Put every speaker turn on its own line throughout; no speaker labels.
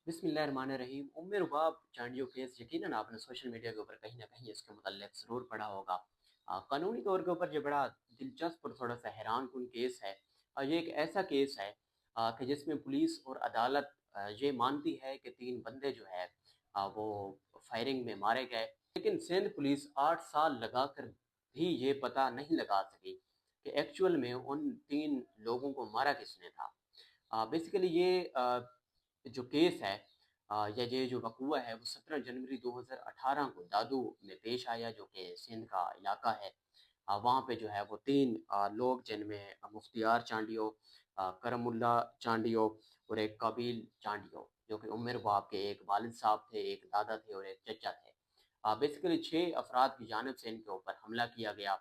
बिस्मिल्लाहिर्रहमानिर्रहीम। उम्मे रुबाब चांडियो केस यकीनन आपने सोशल मीडिया के ऊपर कहीं ना कहीं इसके मुतल्लिक ज़रूर पढ़ा होगा। कानूनी तौर के ऊपर ये बड़ा दिलचस्प और थोड़ा सा हैरान कुन केस है। ये एक ऐसा केस है कि जिसमें पुलिस और अदालत ये मानती है कि तीन बंदे जो है वो फायरिंग में मारे गए, लेकिन सिंध पुलिस 8 साल लगाकर भी ये पता नहीं लगा सकी कि एक्चुअल में उन तीन लोगों को मारा किसने था। बेसिकली ये जो केस है या ये जो वक़ूआ है वो 17 जनवरी 2018 को दादू में पेश आया, जो कि सिंध का इलाका है। वहाँ पे जो है वो 3 लोग, जिनमें मुख्तियार चांडियो, करमुल्ला चांडियो और एक काबिल चांडियो, जो कि उम्र बाप के एक वालिद साहब थे, एक दादा थे और एक चचा थे। बेसिकली 6 अफराद की जानिब से इनके ऊपर हमला किया गया।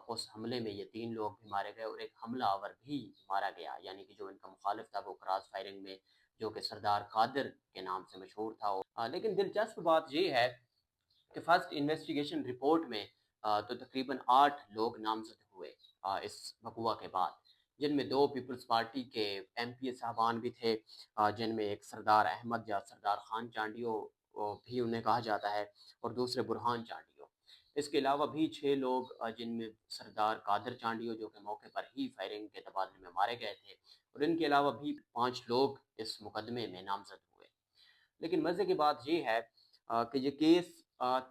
उस हमले में ये 3 लोग भी मारे गए और एक हमलावर भी मारा गया, यानी कि जो इनका मुखालिफ था वो क्रॉस फायरिंग में, जो कि सरदार कादिर के नाम से मशहूर था। लेकिन दिलचस्प बात ये है कि फर्स्ट इन्वेस्टिगेशन रिपोर्ट में तो तकरीबन 8 लोग नामजद हुए इस वक़ूआ के बाद, जिनमें 2 पीपल्स पार्टी के एमपीए साहबान भी थे, जिनमें एक सरदार अहमद या सरदार खान चांडियो भी उन्हें कहा जाता है, और दूसरे बुरहान चांडियो। इसके अलावा भी 6 लोग, जिनमें सरदार कादर चांडियो, जो कि मौके पर ही फायरिंग के तबादले में मारे गए थे, और इनके अलावा भी 5 लोग इस मुकदमे में नामजद हुए। लेकिन मज़े की बात ये है कि ये केस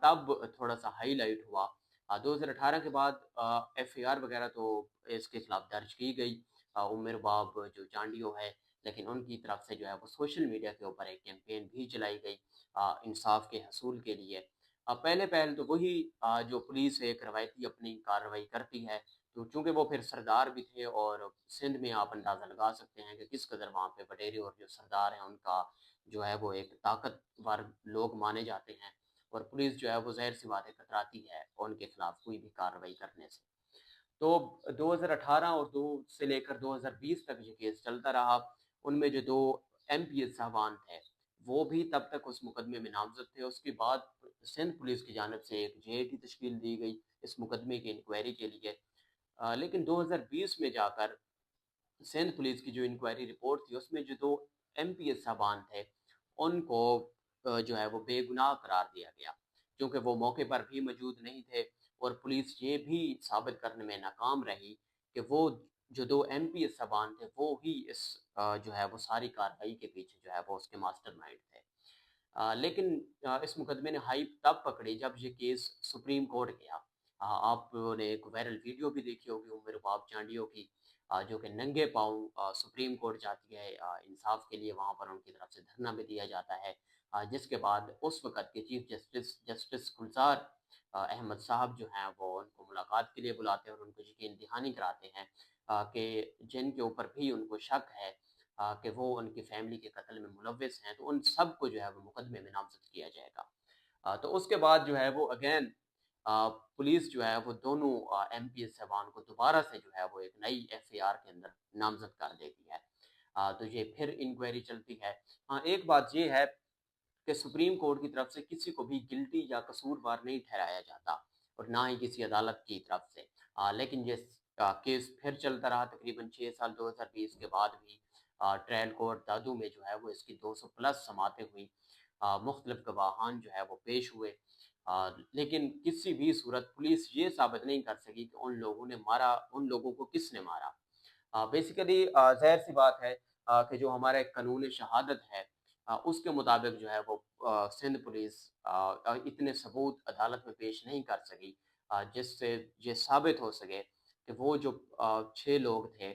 तब थोड़ा सा हाईलाइट हुआ। 2018 के बाद एफआईआर वगैरह तो इसके खिलाफ दर्ज की गई, उमर बाब जो चांडियो है, लेकिन उनकी तरफ से जो है वो सोशल मीडिया के ऊपर एक कैंपेन भी चलाई गई इंसाफ के हसूल के लिए। पहले पहल तो वही, जो पुलिस एक रवायती अपनी कार्रवाई करती है, तो चूंकि वो फिर सरदार भी थे, और सिंध में आप अंदाज़ा लगा सकते हैं कि किस कदर वहाँ पे बटेरी और जो सरदार हैं उनका जो है वो एक ताकतवर लोग माने जाते हैं, और पुलिस जो है वो ज़ाहिर सी बात है कतराती है उनके खिलाफ कोई भी कार्रवाई करने से। तो 2018 और 2 से लेकर 2020 तक ये केस चलता रहा। उनमें जो 2 एमपीएस साहबान थे, वो भी तब तक उस मुकदमे में नामज़द थे। उसके बाद सिंध पुलिस की जानिब से एक जेएटी तश्कील दी गई इस मुकदमे की इंक्वायरी के लिए। लेकिन 2020 में जाकर सिंध पुलिस की जो इंक्वायरी रिपोर्ट थी, उसमें जो 2 एमपीएस साहबान थे, उनको जो है वो बेगुनाह करार दिया गया, क्योंकि वो मौके पर भी मौजूद नहीं थे, और पुलिस ये भी साबित करने में नाकाम रही कि वो जो 2 एमपीएस साहबान थे, वो ही इस जो है वो सारी कार्रवाई के पीछे जो है वो उसके मास्टरमाइंड थे। लेकिन इस मुकदमे ने हाइप तब पकड़ी जब ये केस सुप्रीम कोर्ट गया। आपने एक वायरल वीडियो भी देखी होगी उमर बाब चांडियो की, जो कि नंगे पाँव सुप्रीम कोर्ट जाती है इंसाफ के लिए। वहाँ पर उनकी तरफ से धरना भी दिया जाता है, जिसके बाद उस वक़्त के चीफ जस्टिस जस्टिस गुलजार अहमद साहब जो हैं वो उनको मुलाकात के लिए बुलाते हैं और उनको यकीन दहानी कराते हैं कि जिनके ऊपर भी उनको शक है कि वो उनकी फैमिली के कत्ल में मुलव्विस हैं, तो उन सबको जो है वो मुकदमे में नामज़द किया जाएगा। तो उसके बाद जो है वो अगेन पुलिस जो है वो दोनों एमपीएस साहबान को दोबारा से जो है वो एक नई एफआईआर के अंदर नामज़द कर देती है। तो ये फिर इंक्वायरी चलती है। हाँ, एक बात ये है कि सुप्रीम कोर्ट की तरफ से किसी को भी गिल्टी या कसूरवार नहीं ठहराया जाता, और ना ही किसी अदालत की तरफ से। लेकिन ये केस फिर चलता रहा तकरीबन 6 साल 2020 के बाद भी। ट्रायल कोर्ट दादू में जो है वो इसकी 200 प्लस समातें हुई। मुख्तलिफ गवाहान जो है वो पेश हुए, लेकिन किसी भी सूरत पुलिस ये साबित नहीं कर सकी कि उन लोगों ने मारा, उन लोगों को किसने मारा। बेसिकली ज़ाहिर सी बात है कि जो हमारा एक कानून शहादत है, उसके मुताबिक जो है वो सिंध पुलिस इतने सबूत अदालत में पेश नहीं कर सकी जिससे ये साबित हो सके कि वो जो 6 लोग थे,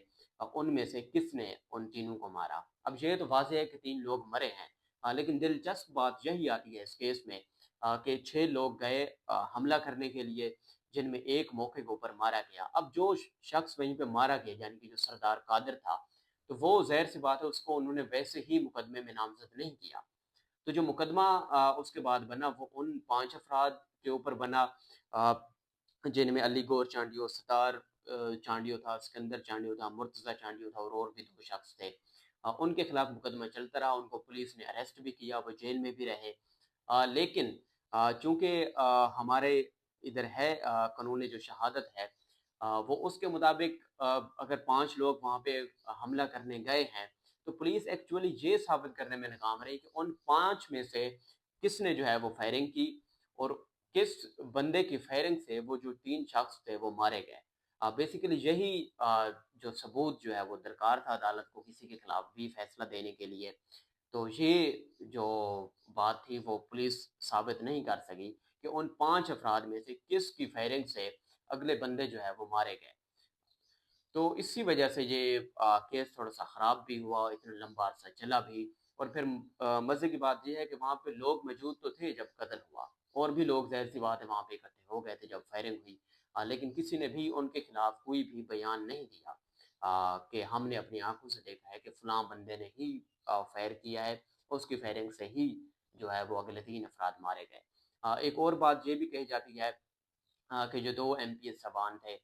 उनमें से किसने उन तीनों को मारा। अब ये तो वाज़ेह है कि 3 लोग मरे हैं, लेकिन दिलचस्प बात यही आती है इस केस में कि 6 लोग गए हमला करने के लिए, जिनमें एक मौके के ऊपर मारा गया। अब जो शख्स वहीं पे मारा गया, यानी कि जो सरदार कादिर था, तो वो ज़ाहिर-सी बात है उसको उन्होंने वैसे ही मुकदमे में नामज़द नहीं किया। तो जो मुकदमा उसके बाद बना वो उन 5 अफराद के ऊपर बना, अ, जिनमें अली गौर चांडियो, सत्तार चांडियो था, सिकंदर चांडियो था, मुर्तज़ा चांडियो था, और भी 2 शख्स थे। उनके खिलाफ मुकदमा चलता रहा, उनको पुलिस ने अरेस्ट भी किया, वो जेल में भी रहे। लेकिन चूँकि हमारे इधर है कानून जो शहादत है, वो उसके मुताबिक अगर 5 लोग वहाँ पे हमला करने गए हैं, تو پولیس ایکچولی یہ ثابت کرنے میں ناکام رہی کہ ان 5 میں سے کس نے جو ہے وہ فائرنگ کی اور کس بندے کی فائرنگ سے وہ جو 3 شخص تھے وہ مارے گئے۔ بیسیکلی یہی جو ثبوت جو ہے وہ درکار تھا عدالت کو کسی کے خلاف بھی فیصلہ دینے کے لیے۔ تو یہ جو بات تھی وہ پولیس ثابت نہیں کر سکی کہ ان 5 افراد میں سے کس کی فائرنگ سے اگلے بندے جو ہے وہ مارے گئے۔ تو اسی وجہ سے یہ کیس تھوڑا سا خراب بھی ہوا، اتنا لمبا عرصہ چلا بھی، اور پھر مزے کی بات یہ ہے کہ وہاں پہ لوگ موجود تو تھے جب قتل ہوا، اور بھی لوگ ظاہر سی بات ہے وہاں پہ اکٹھے ہو گئے تھے جب فائرنگ ہوئی، لیکن کسی نے بھی ان کے خلاف کوئی بھی بیان نہیں دیا کہ ہم نے اپنی آنکھوں سے دیکھا ہے کہ فلاں بندے نے ہی فائر کیا ہے، اس کی فائرنگ سے ہی جو ہے وہ اگلے 3 افراد مارے گئے۔ ایک اور بات یہ بھی کہی جاتی ہے کہ جو 2 ایم پی ایس صاحبان تھے،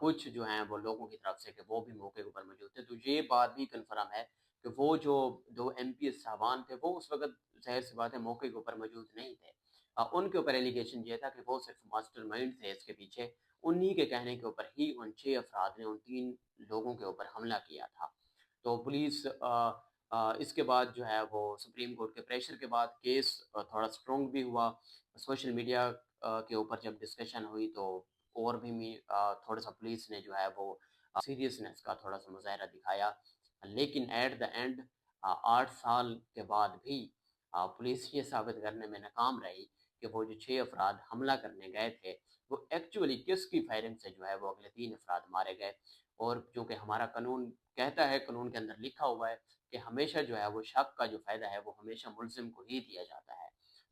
کچھ جو ہیں وہ لوگوں کی طرف سے کہ وہ بھی موقع کے اوپر موجود تھے، تو یہ بات بھی کنفرم ہے کہ وہ جو 2 ایم پی ایس صاحبان تھے وہ اس وقت ظاہر سی بات ہے موقع کے اوپر موجود نہیں تھے۔ ان کے اوپر ایلیگیشن یہ تھا کہ وہ صرف ماسٹر مائنڈ تھے اس کے پیچھے، انہی کے کہنے کے اوپر ہی ان 6 افراد نے ان 3 لوگوں کے اوپر حملہ کیا تھا۔ تو پولیس اس کے بعد جو ہے وہ سپریم کورٹ کے پریشر کے بعد کیس تھوڑا سٹرونگ بھی ہوا، سوشل میڈیا کے اوپر جب ڈسکشن ہوئی تو اور بھی تھوڑا سا پولیس نے جو ہے وہ سیریسنس کا تھوڑا سا مظاہرہ دکھایا، لیکن ایٹ دا اینڈ 8 سال کے بعد بھی پولیس یہ ثابت کرنے میں ناکام رہی کہ وہ جو 6 افراد حملہ کرنے گئے تھے وہ ایکچولی کس کی فائرنگ سے جو ہے وہ اگلے 3 افراد مارے گئے۔ اور چونکہ ہمارا قانون کہتا ہے، قانون کے اندر لکھا ہوا ہے کہ ہمیشہ جو ہے وہ شک کا جو فائدہ ہے وہ ہمیشہ ملزم کو ہی دیا جاتا ہے،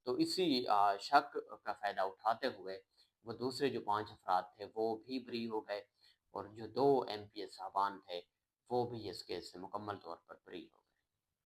تو اسی شک کا فائدہ اٹھاتے ہوئے وہ دوسرے جو 5 افراد تھے وہ بھی بری ہو گئے، اور جو 2 ایم پی ایس صاحبان تھے وہ بھی اس کیس سے مکمل طور پر بری ہو گئے۔